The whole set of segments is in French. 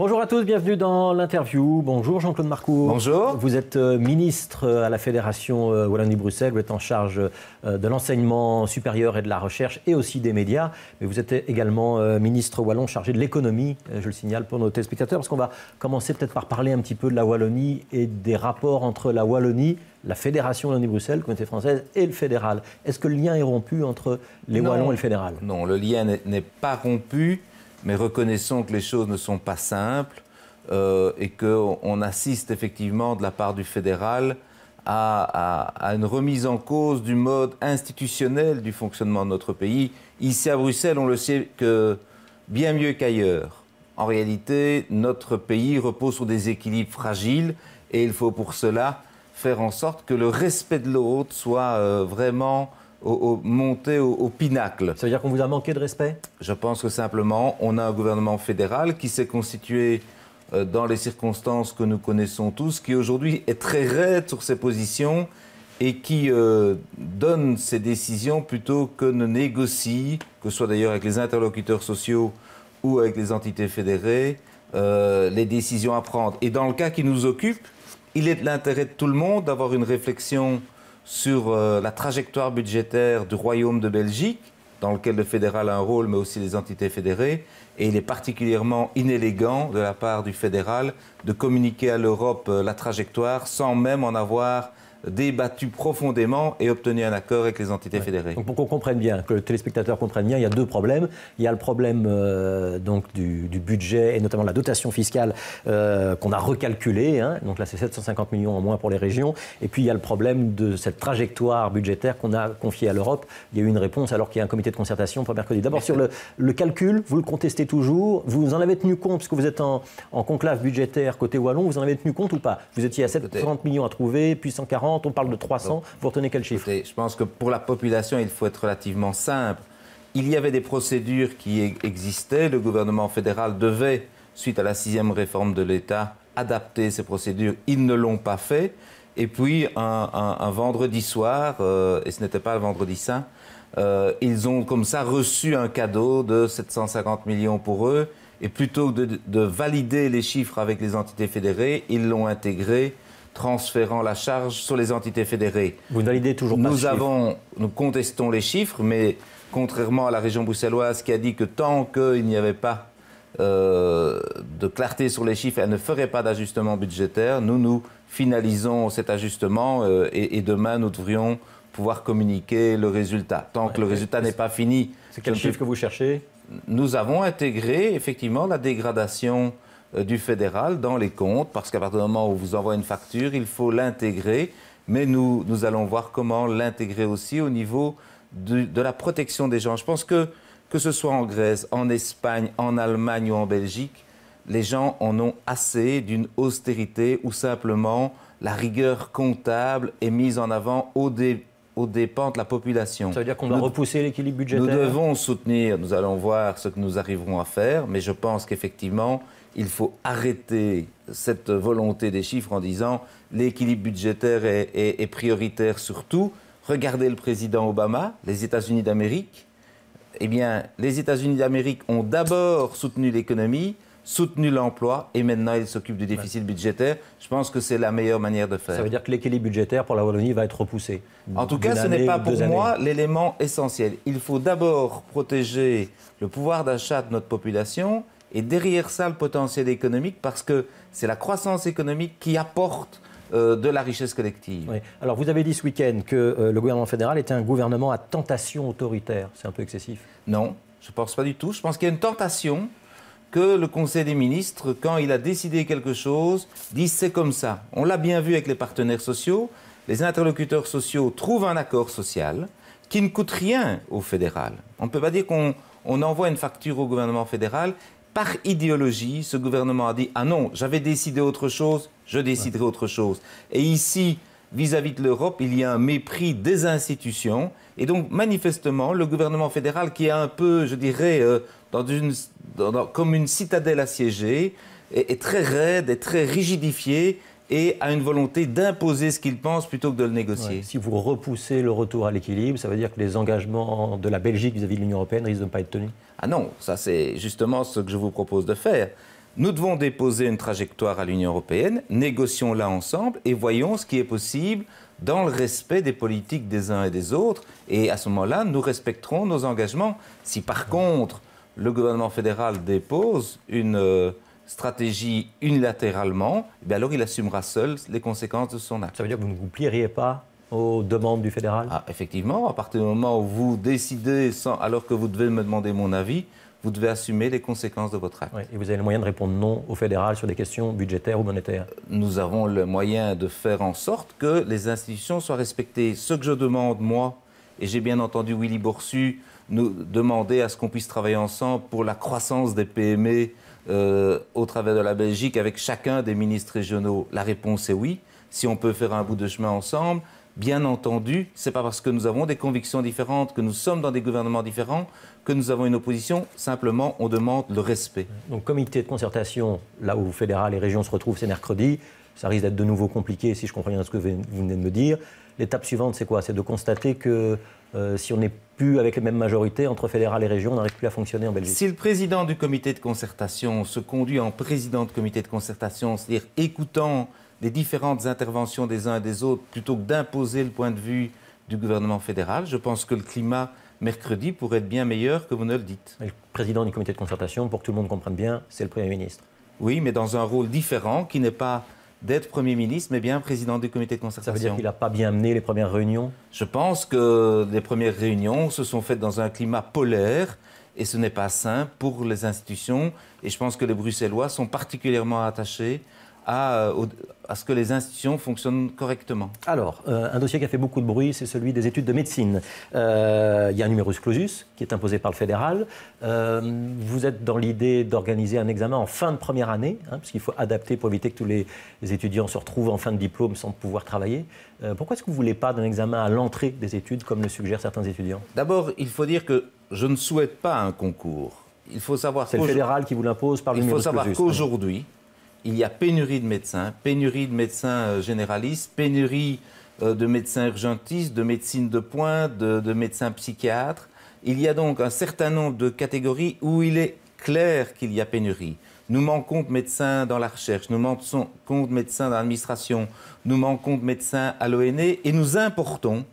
Bonjour à tous, bienvenue dans l'interview. Bonjour Jean-Claude Marcourt. Bonjour. Vous êtes ministre à la Fédération Wallonie-Bruxelles, vous êtes en charge de l'enseignement supérieur et de la recherche et aussi des médias. Mais vous êtes également ministre wallon chargé de l'économie, je le signale pour nos téléspectateurs, parce qu'on va commencer peut-être par parler un petit peu de la Wallonie et des rapports entre la Wallonie, la Fédération Wallonie-Bruxelles, Communauté française, et le fédéral. Est-ce que le lien est rompu entre les Wallons et le fédéral? Non, le lien n'est pas rompu. Mais reconnaissons que les choses ne sont pas simples et qu'on assiste effectivement de la part du fédéral à une remise en cause du mode institutionnel du fonctionnement de notre pays. Ici à Bruxelles, on le sait que bien mieux qu'ailleurs. En réalité, notre pays repose sur des équilibres fragiles et il faut pour cela faire en sorte que le respect de l'autre soit vraiment monter au pinacle. Ça veut dire qu'on vous a manqué de respect? Je pense que simplement, on a un gouvernement fédéral qui s'est constitué dans les circonstances que nous connaissons tous, qui aujourd'hui est très raide sur ses positions et qui donne ses décisions plutôt que ne négocie, que ce soit d'ailleurs avec les interlocuteurs sociaux ou avec les entités fédérées, les décisions à prendre. Et dans le cas qui nous occupe, il est de l'intérêt de tout le monde d'avoir une réflexion sur la trajectoire budgétaire du Royaume de Belgique, dans lequel le fédéral a un rôle, mais aussi les entités fédérées. Et il est particulièrement inélégant de la part du fédéral de communiquer à l'Europe la trajectoire sans même en avoir débattu profondément et obtenu un accord avec les entités fédérées. Donc pour qu'on comprenne bien, que le téléspectateur comprenne bien, il y a deux problèmes. Il y a le problème donc du budget et notamment de la dotation fiscale qu'on a recalculée. Donc là, c'est 750 millions en moins pour les régions. Et puis il y a le problème de cette trajectoire budgétaire qu'on a confiée à l'Europe. Il y a eu une réponse alors qu'il y a un comité de concertation pour mercredi. D'abord sur le calcul, vous le contestez toujours. Vous en avez tenu compte, puisque vous êtes en conclave budgétaire côté wallon, vous en avez tenu compte ou pas? Vous étiez à 730 millions à trouver, puis 140. On parle de 300, vous retenez quel chiffre? Écoutez, je pense que pour la population, il faut être relativement simple. Il y avait des procédures qui existaient. Le gouvernement fédéral devait, suite à la 6e réforme de l'État, adapter ces procédures. Ils ne l'ont pas fait. Et puis, un vendredi soir, et ce n'était pas le vendredi saint, ils ont comme ça reçu un cadeau de 750 millions pour eux. Et plutôt que de valider les chiffres avec les entités fédérées, ils l'ont intégré, transférant la charge sur les entités fédérées. Vous ne validez toujours pas ce chiffre? Nous contestons les chiffres, mais contrairement à la région bruxelloise qui a dit que tant qu'il n'y avait pas de clarté sur les chiffres, elle ne ferait pas d'ajustement budgétaire, nous finalisons cet ajustement et demain nous devrions pouvoir communiquer le résultat. Tant que le résultat n'est pas fini... C'est quel chiffre que vous cherchez? Nous avons intégré effectivement la dégradation du fédéral dans les comptes, parce qu'à partir du moment où vous envoie une facture, il faut l'intégrer, mais nous allons voir comment l'intégrer aussi au niveau de la protection des gens. Je pense que ce soit en Grèce, en Espagne, en Allemagne ou en Belgique, les gens en ont assez d'une austérité où simplement la rigueur comptable est mise en avant aux dépens de la population. Ça veut dire qu'on doit repousser l'équilibre budgétaire? Nous devons soutenir, nous allons voir ce que nous arriverons à faire, mais je pense qu'effectivement, il faut arrêter cette volonté des chiffres en disant l'équilibre budgétaire est prioritaire surtout. Regardez le président Obama, les États-Unis d'Amérique. Eh bien, les États-Unis d'Amérique ont d'abord soutenu l'économie, soutenu l'emploi et maintenant ils s'occupent du déficit budgétaire. Je pense que c'est la meilleure manière de faire. Ça veut dire que l'équilibre budgétaire pour la Wallonie va être repoussé? En tout cas, ce n'est pas pour moi l'élément essentiel. Il faut d'abord protéger le pouvoir d'achat de notre population et derrière ça le potentiel économique, parce que c'est la croissance économique qui apporte de la richesse collective. Oui. Alors vous avez dit ce week-end que le gouvernement fédéral était un gouvernement à tentation autoritaire. C'est un peu excessif? Non, je ne pense pas du tout. Je pense qu'il y a une tentation que le Conseil des ministres, quand il a décidé quelque chose, dise c'est comme ça. On l'a bien vu avec les partenaires sociaux. Les interlocuteurs sociaux trouvent un accord social qui ne coûte rien au fédéral. On ne peut pas dire qu'on envoie une facture au gouvernement fédéral. Par idéologie, ce gouvernement a dit « Ah non, j'avais décidé autre chose, je déciderai autre chose ». Et ici, vis-à-vis de l'Europe, il y a un mépris des institutions. Et donc, manifestement, le gouvernement fédéral, qui est un peu, je dirais, comme une citadelle assiégée, est très raide, est très rigidifié et a une volonté d'imposer ce qu'il pense plutôt que de le négocier. Ouais. Si vous repoussez le retour à l'équilibre, ça veut dire que les engagements de la Belgique vis-à-vis de l'Union européenne risquent de ne pas être tenus? Ah non, ça c'est justement ce que je vous propose de faire. Nous devons déposer une trajectoire à l'Union européenne, négocions-la ensemble et voyons ce qui est possible dans le respect des politiques des uns et des autres. Et à ce moment-là, nous respecterons nos engagements. Si par contre, le gouvernement fédéral dépose une stratégie unilatéralement, eh alors il assumera seul les conséquences de son acte. Ça veut dire que vous ne vous plieriez pas aux demandes du fédéral? Effectivement, à partir du moment où vous décidez, alors que vous devez me demander mon avis, vous devez assumer les conséquences de votre acte. Oui, et vous avez le moyen de répondre non au fédéral sur des questions budgétaires ou monétaires? Nous avons le moyen de faire en sorte que les institutions soient respectées. Ce que je demande, moi, et j'ai bien entendu Willy Boursu nous demander à ce qu'on puisse travailler ensemble pour la croissance des PME au travers de la Belgique avec chacun des ministres régionaux. La réponse est oui. Si on peut faire un bout de chemin ensemble, bien entendu, ce n'est pas parce que nous avons des convictions différentes, que nous sommes dans des gouvernements différents, que nous avons une opposition. Simplement, on demande le respect. Donc, comité de concertation, là où fédéral et région se retrouvent, c'est mercredi. Ça risque d'être de nouveau compliqué, si je comprends bien ce que vous venez de me dire. L'étape suivante, c'est quoi? C'est de constater que si on n'est plus avec les mêmes majorités entre fédéral et région, on n'arrive plus à fonctionner en Belgique. Si le président du comité de concertation se conduit en président de comité de concertation, c'est-à-dire écoutant les différentes interventions des uns et des autres, plutôt que d'imposer le point de vue du gouvernement fédéral, je pense que le climat mercredi pourrait être bien meilleur que vous ne le dites. Le président du comité de concertation, pour que tout le monde comprenne bien, c'est le Premier ministre. Oui, mais dans un rôle différent, qui n'est pas d'être Premier ministre, mais bien président du comité de concertation. Ça veut dire qu'il n'a pas bien mené les premières réunions? Je pense que les premières réunions se sont faites dans un climat polaire, et ce n'est pas sain pour les institutions. Et je pense que les Bruxellois sont particulièrement attachés à ce que les institutions fonctionnent correctement. Alors, un dossier qui a fait beaucoup de bruit, c'est celui des études de médecine. Il y a un numerus clausus qui est imposé par le fédéral. Vous êtes dans l'idée d'organiser un examen en fin de première année, puisqu'il faut adapter pour éviter que tous les étudiants se retrouvent en fin de diplôme sans pouvoir travailler. Pourquoi est-ce que vous ne voulez pas d'un examen à l'entrée des études, comme le suggèrent certains étudiants? D'abord, il faut dire que je ne souhaite pas un concours. Il faut savoir c'est le fédéral qui vous l'impose par le numerus clausus. Il faut savoir qu'aujourd'hui, il y a pénurie de médecins généralistes, pénurie de médecins urgentistes, de médecine de pointe, de médecins psychiatres. Il y a donc un certain nombre de catégories où il est clair qu'il y a pénurie. Nous manquons de médecins dans la recherche, nous manquons de médecins dans l'administration, nous manquons de médecins à l'ONE et nous importons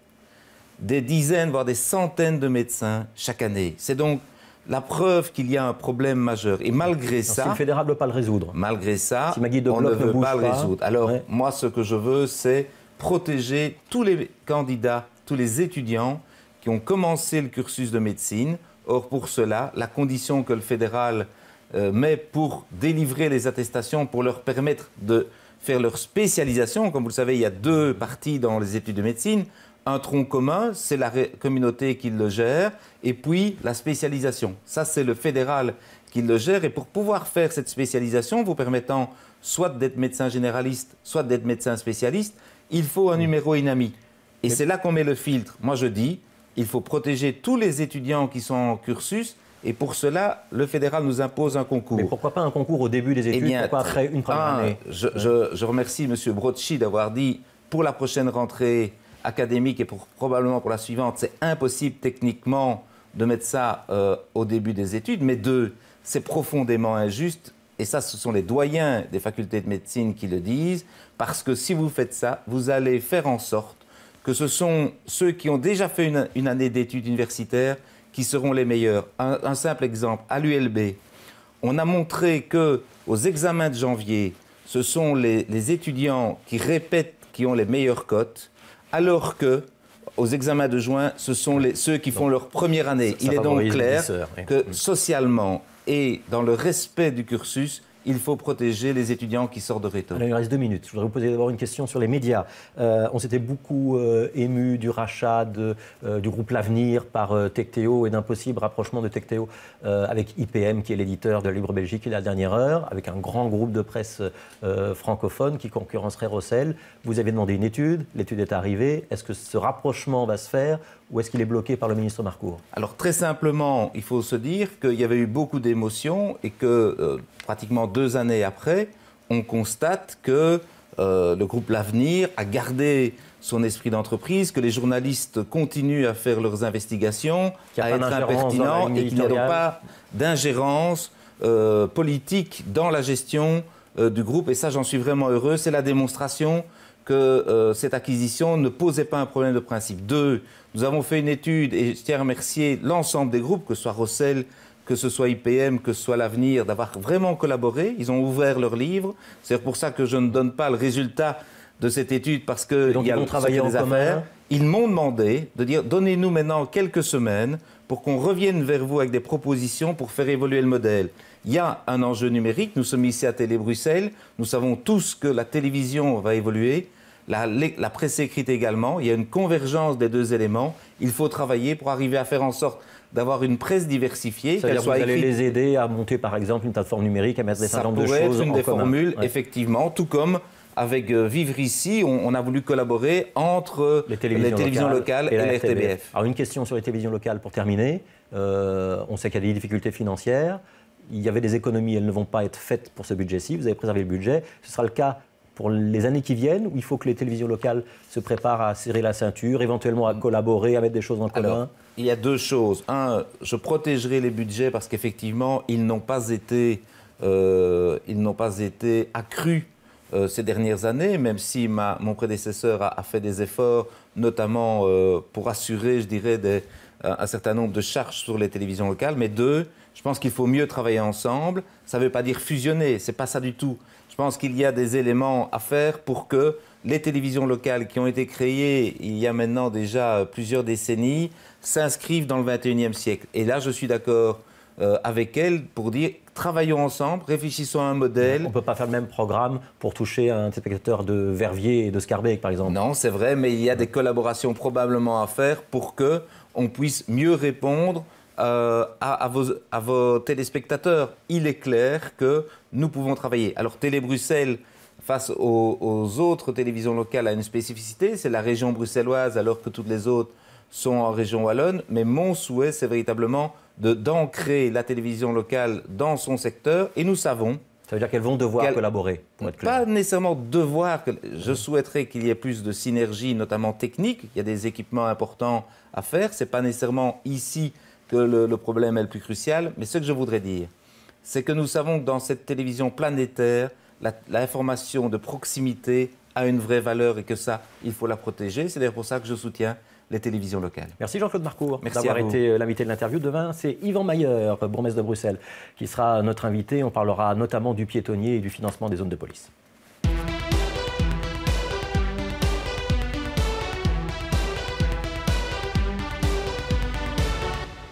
des dizaines, voire des centaines de médecins chaque année. C'est donc la preuve qu'il y a un problème majeur. Et malgré ça... Si le fédéral ne veut pas le résoudre. Malgré ça, si Maggie de on ne veut bouge pas le résoudre. Alors, moi, ce que je veux, c'est protéger tous les candidats, tous les étudiants qui ont commencé le cursus de médecine. Or, pour cela, la condition que le fédéral met pour délivrer les attestations, pour leur permettre de faire leur spécialisation, comme vous le savez, il y a deux parties dans les études de médecine. Un tronc commun, c'est la communauté qui le gère, et puis la spécialisation. Ça, c'est le fédéral qui le gère. Et pour pouvoir faire cette spécialisation, vous permettant soit d'être médecin généraliste, soit d'être médecin spécialiste, il faut un numéro INAMI. Et c'est là qu'on met le filtre. Moi, je dis, il faut protéger tous les étudiants qui sont en cursus, et pour cela, le fédéral nous impose un concours. Mais pourquoi pas un concours au début des études, pourquoi après une première année? Je remercie M. Brocchi d'avoir dit, pour la prochaine rentrée académique et probablement pour la suivante, c'est impossible techniquement de mettre ça au début des études, mais c'est profondément injuste, et ça, ce sont les doyens des facultés de médecine qui le disent, parce que si vous faites ça, vous allez faire en sorte que ce sont ceux qui ont déjà fait une année d'études universitaires qui seront les meilleurs. Un simple exemple, à l'ULB, on a montré qu'aux examens de janvier, ce sont les étudiants qui répètent qui ont les meilleures cotes, alors que aux examens de juin, ce sont ceux qui font leur première année. Il est donc clair que socialement et dans le respect du cursus, il faut protéger les étudiants qui sortent de Réto. Il reste 2 minutes. Je voudrais vous poser d'abord une question sur les médias. On s'était beaucoup ému du rachat du groupe L'Avenir par Tecteo et d'un possible rapprochement de Tecteo avec IPM, qui est l'éditeur de Libre Belgique et La Dernière Heure, avec un grand groupe de presse francophone qui concurrencerait Rossel. Vous avez demandé une étude, l'étude est arrivée. Est-ce que ce rapprochement va se faire ou est-ce qu'il est bloqué par le ministre Marcourt? Alors très simplement, il faut se dire qu'il y avait eu beaucoup d'émotions et que pratiquement 2 années après, on constate que le groupe L'Avenir a gardé son esprit d'entreprise, que les journalistes continuent à faire leurs investigations, à être impertinents et qu'il n'y a donc pas d'ingérence politique dans la gestion du groupe. Et ça, j'en suis vraiment heureux. C'est la démonstration que cette acquisition ne posait pas un problème de principe. 2, nous avons fait une étude, et je tiens à remercier l'ensemble des groupes, que ce soit Rossel, que ce soit IPM, que ce soit l'Avenir, d'avoir vraiment collaboré. Ils ont ouvert leurs livres. C'est pour ça que je ne donne pas le résultat de cette étude, parce qu'il y a le travail des affaires. Ils m'ont demandé de dire, donnez-nous maintenant quelques semaines pour qu'on revienne vers vous avec des propositions pour faire évoluer le modèle. Il y a un enjeu numérique. Nous sommes ici à Télé Bruxelles. Nous savons tous que la télévision va évoluer. La presse écrite également. Il y a une convergence des deux éléments. Il faut travailler pour arriver à faire en sorte d'avoir une presse diversifiée. C'est-à-dire que vous allez les aider à monter, par exemple, une plateforme numérique, à mettre des certain nombre de choses en commun. Ça pourrait être une des formules, effectivement, tout comme avec Vivre ici, on a voulu collaborer entre les télévisions locales et la RTBF. Alors, une question sur les télévisions locales pour terminer. On sait qu'il y a des difficultés financières. Il y avait des économies, elles ne vont pas être faites pour ce budget-ci. Vous avez préservé le budget. Ce sera le cas pour les années qui viennent, où il faut que les télévisions locales se préparent à serrer la ceinture, éventuellement à collaborer, à mettre des choses en commun. Alors, il y a 2 choses. 1, je protégerai les budgets parce qu'effectivement, ils n'ont pas été accrus ces dernières années, même si mon prédécesseur a fait des efforts, notamment pour assurer, je dirais, un certain nombre de charges sur les télévisions locales. Mais 2, je pense qu'il faut mieux travailler ensemble. Ça ne veut pas dire fusionner, ce n'est pas ça du tout. Je pense qu'il y a des éléments à faire pour que les télévisions locales qui ont été créées il y a maintenant déjà plusieurs décennies s'inscrivent dans le 21e siècle. Et là, je suis d'accord avec elle pour dire travaillons ensemble, réfléchissons à un modèle. On ne peut pas faire le même programme pour toucher un téléspectateur de Verviers et de Scarbeck, par exemple. Non, c'est vrai, mais il y a des collaborations probablement à faire pour qu'on puisse mieux répondre à vos téléspectateurs. Il est clair que nous pouvons travailler. Alors, Télé Bruxelles, face aux autres télévisions locales, a une spécificité. C'est la région bruxelloise, alors que toutes les autres sont en région wallonne. Mais mon souhait, c'est véritablement d'ancrer la télévision locale dans son secteur. Et nous savons... Ça veut dire qu'elles vont devoir collaborer, pour être clair. Pas nécessairement devoir. Je souhaiterais qu'il y ait plus de synergie, notamment technique. Il y a des équipements importants à faire. Ce n'est pas nécessairement ici que le problème est le plus crucial. Mais ce que je voudrais dire, c'est que nous savons que dans cette télévision planétaire, l'information de proximité a une vraie valeur et que ça, il faut la protéger. C'est d'ailleurs pour ça que je soutiens les télévisions locales. Merci Jean-Claude Marcourt d'avoir été l'invité de l'interview. Demain, c'est Yvan Mayer, bourgmestre de Bruxelles, qui sera notre invité. On parlera notamment du piétonnier et du financement des zones de police.